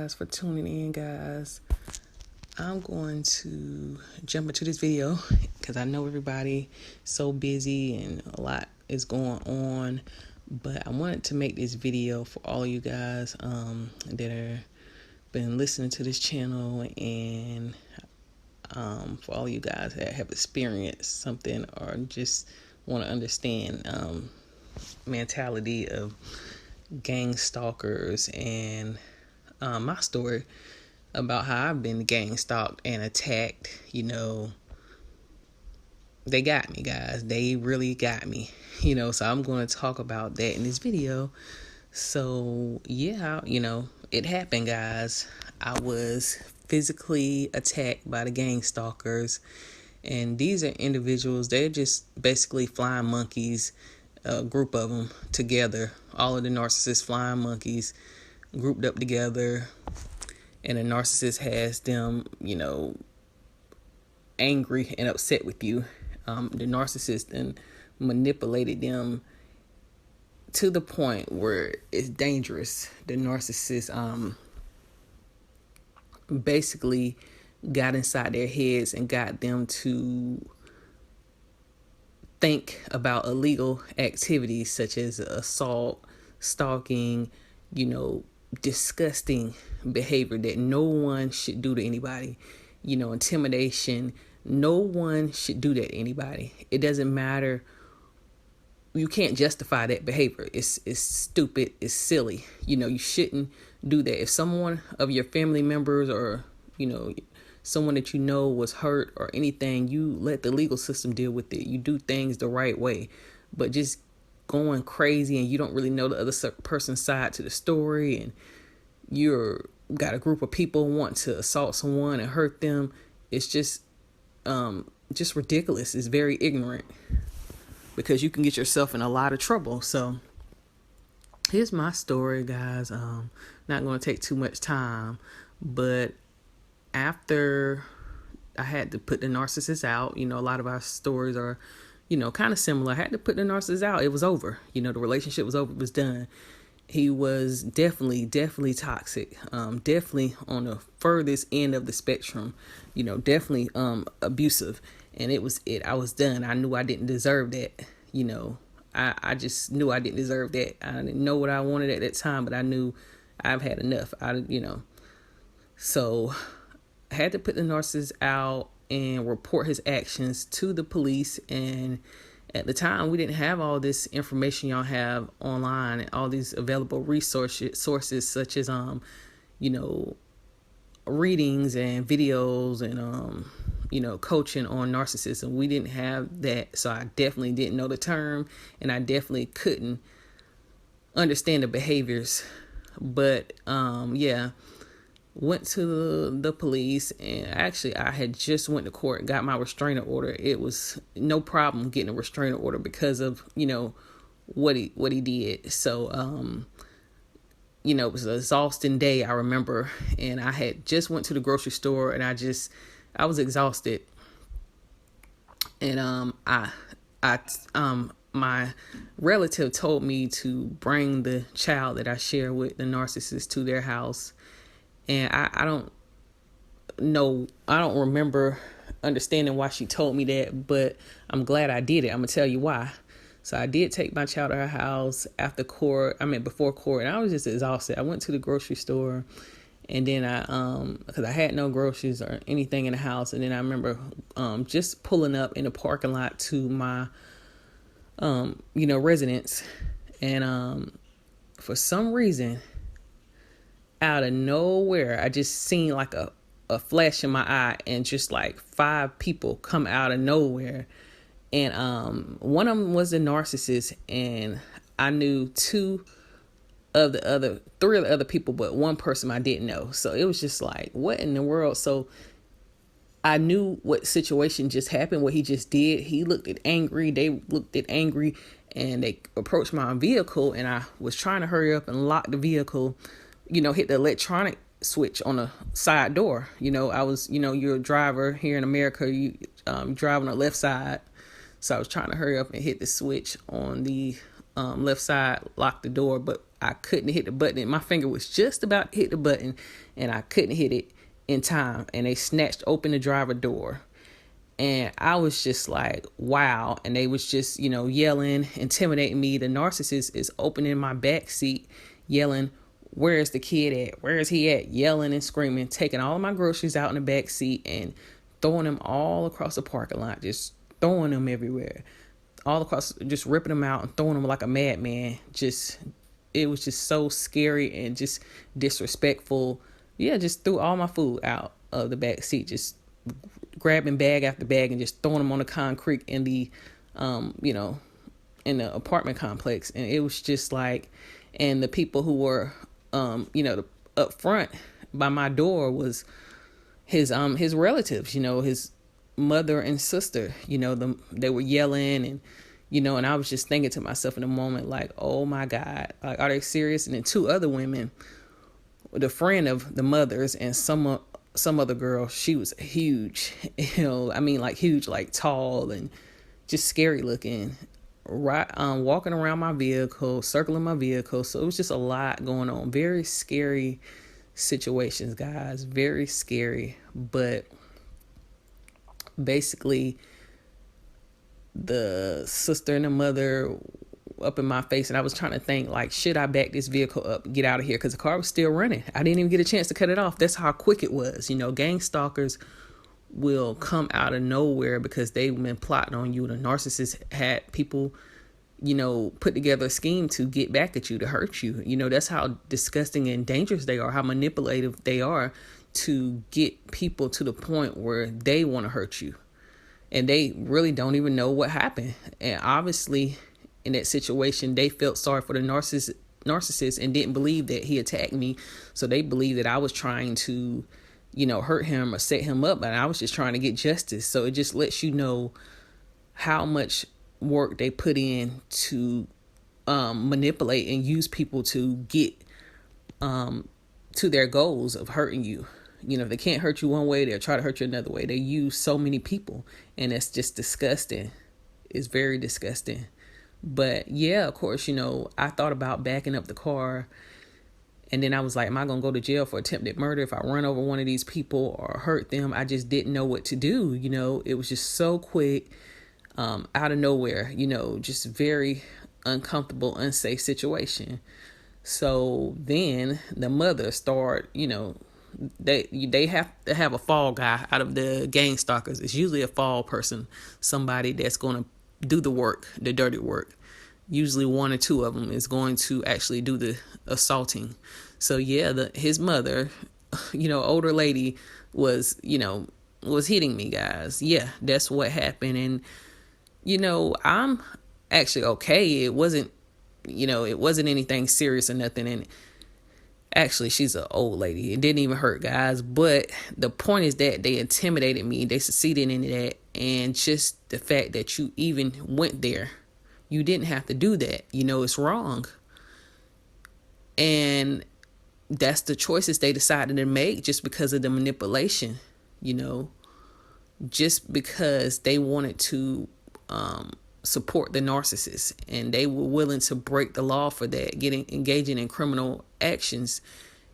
guys for tuning in, guys. I'm going to jump into this video because I know everybody so busy and a lot is going on, but I wanted to make this video for all you guys that are been listening to this channel, and for all you guys that have experienced something or just want to understand mentality of gang stalkers and my story about how I've been gang stalked and attacked. They got me, guys. They really got me, so I'm going to talk about that in this video. So yeah, it happened, guys. I was physically attacked by the gang stalkers, and these are individuals. They're just basically flying monkeys, a group of them together, all of the narcissists flying monkeys grouped up together, and a narcissist has them, angry and upset with you. The narcissist then manipulated them to the point where it's dangerous. The narcissist basically got inside their heads and got them to think about illegal activities such as assault, stalking, disgusting behavior that no one should do to anybody, intimidation. No one should do that to anybody. It doesn't matter. You can't justify that behavior. It's stupid. It's silly. You shouldn't do that. If someone of your family members or, someone that was hurt or anything, you let the legal system deal with it. You do things the right way. But just going crazy and you don't really know the other person's side to the story, and you're got a group of people want to assault someone and hurt them, it's just ridiculous. It's very ignorant, because you can get yourself in a lot of trouble. So here's my story, guys. Not going to take too much time, but after I had to put the narcissist out, a lot of our stories are, kind of similar. I had to put the narcissist out. It was over. The relationship was over. It was done. He was definitely toxic. Definitely on the furthest end of the spectrum. Definitely abusive. And it was it. I was done. I knew I didn't deserve that. I just knew I didn't deserve that. I didn't know what I wanted at that time, but I knew I've had enough. So I had to put the narcissist out and report his actions to the police. And at the time, we didn't have all this information y'all have online and all these available sources such as readings and videos and coaching on narcissism. We didn't have that, so I definitely didn't know the term, and I definitely couldn't understand the behaviors. But went to the police, and actually I had just went to court, got my restraining order. It was no problem getting a restraining order because of what he did. So it was an exhausting day, I remember, and I had just went to the grocery store, and I was exhausted, and my relative told me to bring the child that I share with the narcissist to their house. And I don't remember understanding why she told me that, but I'm glad I did it. I'm going to tell you why. So I did take my child to her house before court, and I was just exhausted. I went to the grocery store, and then because I had no groceries or anything in the house. And then I remember just pulling up in the parking lot to my, residence. And for some reason, out of nowhere, I just seen like a flash in my eye, and just like 5 people come out of nowhere. And one of them was a narcissist, and I knew 3 of the other people, but one person I didn't know. So it was just like, what in the world? So I knew what situation just happened, what he just did. He looked angry. They looked angry, and they approached my vehicle, and I was trying to hurry up and lock the vehicle, hit the electronic switch on the side door. I was, you're a driver here in America, you drive on the left side. So I was trying to hurry up and hit the switch on the left side, lock the door, but I couldn't hit the button, and my finger was just about to hit the button, and I couldn't hit it in time. And they snatched open the driver door. And I was just like, wow. And they was just, yelling, intimidating me. The narcissist is opening my back seat, yelling, where's the kid at? Where is he at? Yelling and screaming, taking all of my groceries out in the back seat and throwing them all across the parking lot, just throwing them everywhere, all across, just ripping them out and throwing them like a madman. It was just so scary and just disrespectful. Yeah, just threw all my food out of the back seat, just grabbing bag after bag and just throwing them on the concrete in the, in the apartment complex. And it was just like, and the people who were, up front by my door was his relatives, his mother and sister, they were yelling and, and I was just thinking to myself in a moment, like, oh my God, like, are they serious? And then two other women, the friend of the mother's and some other girl, she was huge, like huge, like tall and just scary looking, right? Walking around my vehicle, circling my vehicle. So it was just a lot going on. Very scary situations, guys. Very scary. But basically, the sister and the mother up in my face, and I was trying to think, like, should I back this vehicle up, get out of here? Because the car was still running. I didn't even get a chance to cut it off. That's how quick it was. Gang stalkers will come out of nowhere because they've been plotting on you. The narcissist had people, put together a scheme to get back at you, to hurt you. That's how disgusting and dangerous they are, how manipulative they are to get people to the point where they want to hurt you. And they really don't even know what happened. And obviously, in that situation, they felt sorry for the narcissist and didn't believe that he attacked me. So they believed that I was trying to, hurt him or set him up, and I was just trying to get justice. So it just lets you know how much work they put in to manipulate and use people to get to their goals of hurting you. If they can't hurt you one way, they'll try to hurt you another way. They use so many people, and that's just disgusting. It's very disgusting. But yeah, of course, I thought about backing up the car, and then I was like, am I going to go to jail for attempted murder if I run over one of these people or hurt them? I just didn't know what to do. It was just so quick, out of nowhere, just very uncomfortable, unsafe situation. So then the mother started, they have to have a fall guy out of the gang stalkers. It's usually a fall person, somebody that's going to do the work, the dirty work. Usually one or two of them is going to actually do the assaulting. So yeah, his mother, older lady was hitting me, guys. Yeah, that's what happened. And, I'm actually okay. It wasn't anything serious or nothing. And actually, she's an old lady. It didn't even hurt, guys. But the point is that they intimidated me. They succeeded in that. And just the fact that you even went there, you didn't have to do that. It's wrong. And that's the choices they decided to make just because of the manipulation, just because they wanted to support the narcissist, and they were willing to break the law for that, engaging in criminal actions,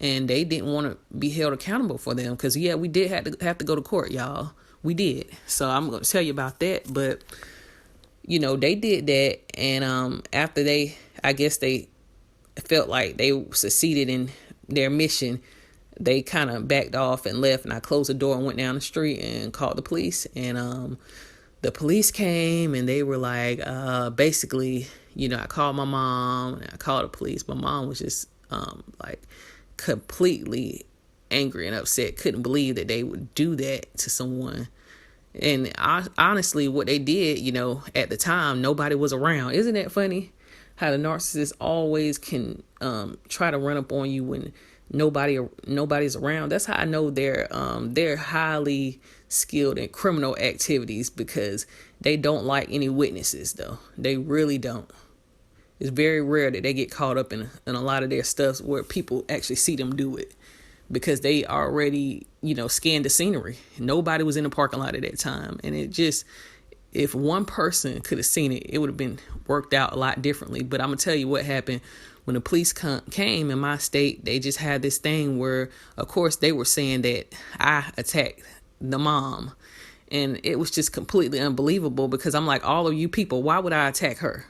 and they didn't want to be held accountable for them because we did have to go to court, y'all. We did. So I'm going to tell you about that. But they did that, and after I guess they felt like they succeeded in their mission, they kind of backed off and left, and I closed the door and went down the street and called the police. And the police came, and they were like, basically, I called my mom and I called the police. My mom was just like completely angry and upset, couldn't believe that they would do that to someone. And honestly, what they did, at the time, nobody was around. Isn't that funny? How the narcissist always can try to run up on you when nobody's around. That's how I know they're highly skilled in criminal activities, because they don't like any witnesses, though. They really don't. It's very rare that they get caught up in a lot of their stuff where people actually see them do it, because they already, scanned the scenery. Nobody was in the parking lot at that time. And it just, if one person could have seen it, it would have been worked out a lot differently. But I'm going to tell you what happened when the police came in my state, they just had this thing where, of course, they were saying that I attacked the mom. And it was just completely unbelievable because I'm like, all of you people, why would I attack her?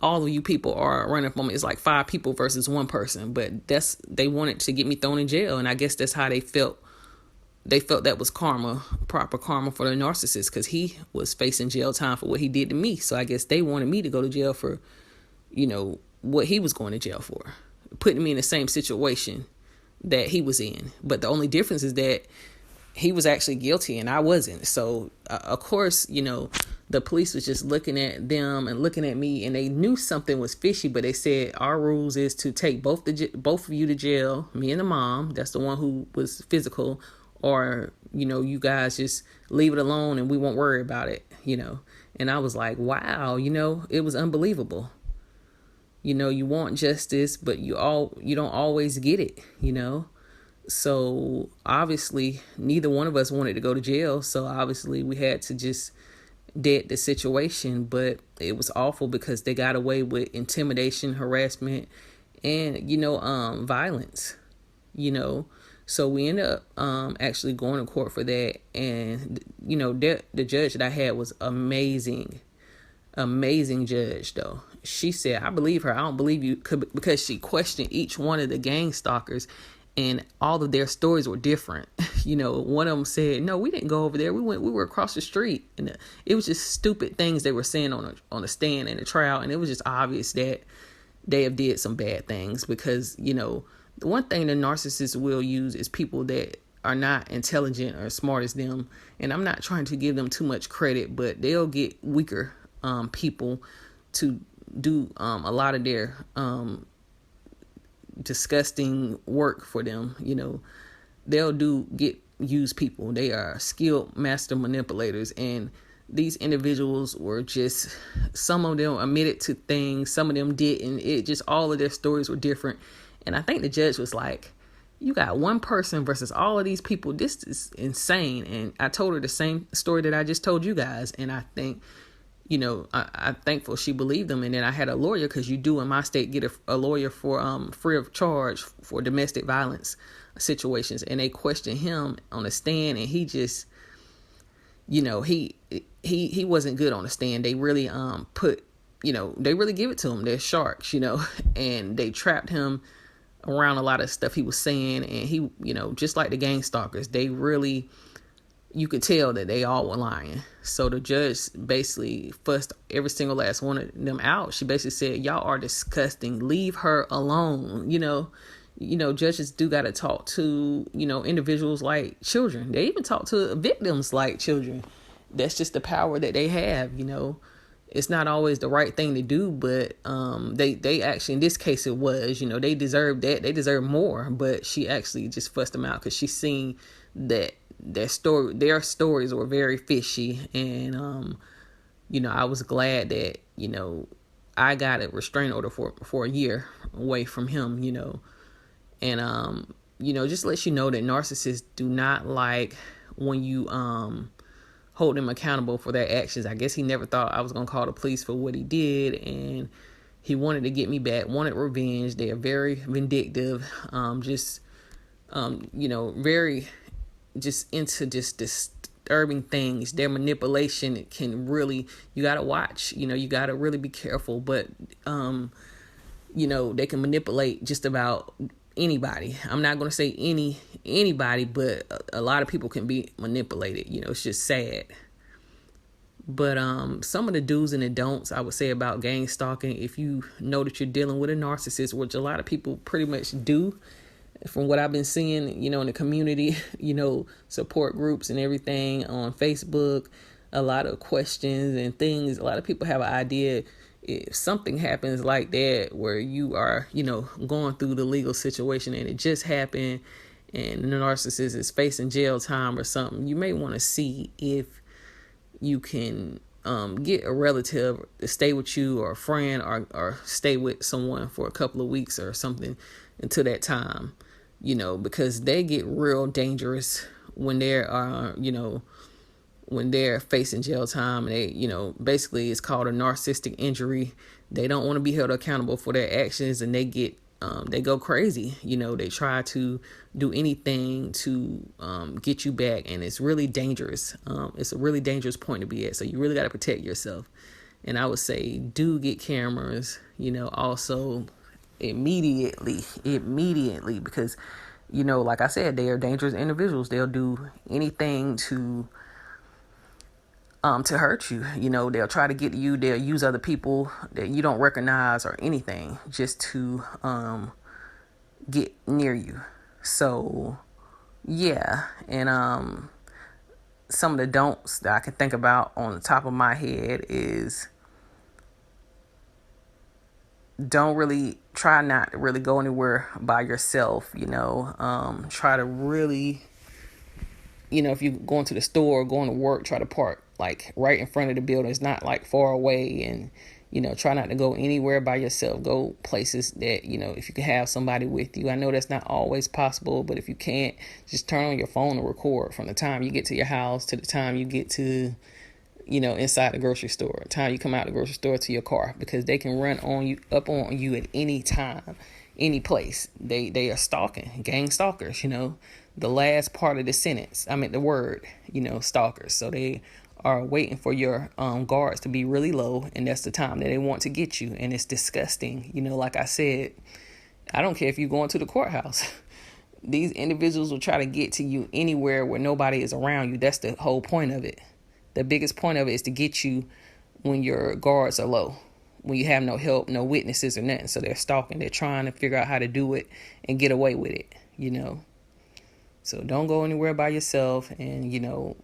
All of you people are running from me. It's like 5 people versus 1 person. But they wanted to get me thrown in jail. And I guess that's how they felt. They felt that was karma, proper karma for the narcissist, because he was facing jail time for what he did to me. So I guess they wanted me to go to jail for, what he was going to jail for, putting me in the same situation that he was in. But the only difference is that he was actually guilty and I wasn't. So, of course, the police was just looking at them and looking at me, and they knew something was fishy, but they said our rules is to take both of you to jail, me and the mom, that's the one who was physical, or, you guys just leave it alone and we won't worry about it, And I was like, wow, it was unbelievable. You want justice, but you don't always get it, So obviously neither one of us wanted to go to jail. So obviously we had to just dead the situation, but it was awful because they got away with intimidation, harassment, and, violence, So we ended up actually going to court for that. And, the judge that I had was amazing judge, though. She said, I believe her. I don't believe you, because she questioned each one of the gang stalkers, and all of their stories were different. One of them said, no, we didn't go over there. We were across the street. And it was just stupid things they were saying on the stand in the trial. And it was just obvious that they have did some bad things because, the one thing the narcissist will use is people that are not intelligent or smart as them. And I'm not trying to give them too much credit, but they'll get weaker people to do a lot of their disgusting work for them. They'll use people. They are skilled master manipulators, and these individuals were just, some of them admitted to things, some of them didn't. It just, all of their stories were different. And I think the judge was like, you got one person versus all of these people. This is insane. And I told her the same story that I just told you guys. And I think, I'm thankful she believed them. And then I had a lawyer, because you do in my state get a lawyer for free of charge for domestic violence situations. And they questioned him on the stand, and he just, he wasn't good on the stand. They really they really give it to him. They're sharks, and they trapped him around a lot of stuff he was saying. And he, just like the gang stalkers, they really, you could tell that they all were lying. So the judge basically fussed every single last one of them out. She basically said, y'all are disgusting. Leave her alone. Judges do got to talk to, individuals like children. They even talk to victims like children. That's just the power that they have. It's not always the right thing to do, but they actually, in this case it was, they deserve that. They deserve more. But she actually just fussed them out because she seen that their stories were very fishy. And I was glad that I got a restraining order for a year away from him. And just let you know that narcissists do not like when you hold them accountable for their actions. I guess he never thought I was going to call the police for what he did, and he wanted to get me back, wanted revenge. They are very vindictive, very just into just disturbing things. Their manipulation can really, you got to watch, you got to really be careful, but, they can manipulate just about anybody. I'm not going to say anybody, but a lot of people can be manipulated. It's just sad. But some of the do's and the don'ts I would say about gang stalking, if you know that you're dealing with a narcissist, which a lot of people pretty much do, from what I've been seeing, in the community, support groups and everything on Facebook, a lot of questions and things. A lot of people have an idea if something happens like that, where you are, going through the legal situation and it just happened and the narcissist is facing jail time or something, you may want to see if you can get a relative to stay with you, or a friend, or stay with someone for a couple of weeks or something until that time, because they get real dangerous when they're, when they're facing jail time, and they, basically it's called a narcissistic injury. They don't want to be held accountable for their actions, and they go crazy. They try to do anything to get you back, and it's really dangerous. It's a really dangerous point to be at. So you really got to protect yourself. And I would say do get cameras, also immediately, because, like I said, they are dangerous individuals. They'll do anything to hurt you. They'll try to get to you. They'll use other people that you don't recognize or anything just to get near you. So yeah. And some of the don'ts that I can think about on the top of my head is try not to really go anywhere by yourself. Try to really, if you're going to the store or going to work, try to park like right in front of the building. It's not like far away. And try not to go anywhere by yourself. Go places that, if you can have somebody with you. I know that's not always possible, but if you can't, just turn on your phone and record from the time you get to your house to the time you get to, inside the grocery store, the time you come out the grocery store to your car, because they can run up on you at any time, any place. They are stalking, gang stalkers, the last part of the sentence. I meant the word, stalkers. So they are waiting for your guards to be really low, and that's the time that they want to get you. And it's disgusting. Like I said, I don't care if you're going to the courthouse. These individuals will try to get to you anywhere where nobody is around you. That's the whole point of it. The biggest point of it is to get you when your guards are low, when you have no help, no witnesses or nothing. So they're stalking. They're trying to figure out how to do it and get away with it, So don't go anywhere by yourself, and,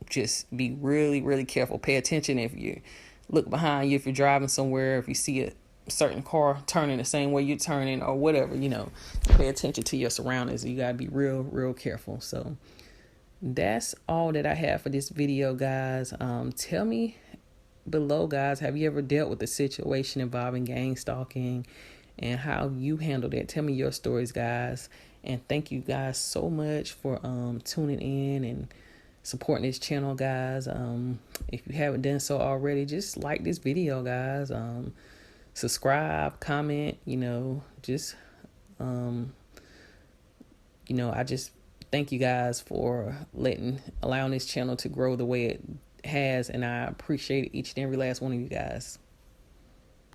just be really, really careful. Pay attention if you look behind you, if you're driving somewhere, if you see a certain car turning the same way you're turning or whatever, pay attention to your surroundings. You got to be real, real careful. So that's all that I have for this video, guys. Tell me below, guys, have you ever dealt with a situation involving gang stalking and how you handled it? Tell me your stories, guys. And thank you guys so much for tuning in and supporting this channel, guys. If you haven't done so already, just like this video, guys. Subscribe, comment, I just thank you guys for allowing this channel to grow the way it has, and I appreciate each and every last one of you guys.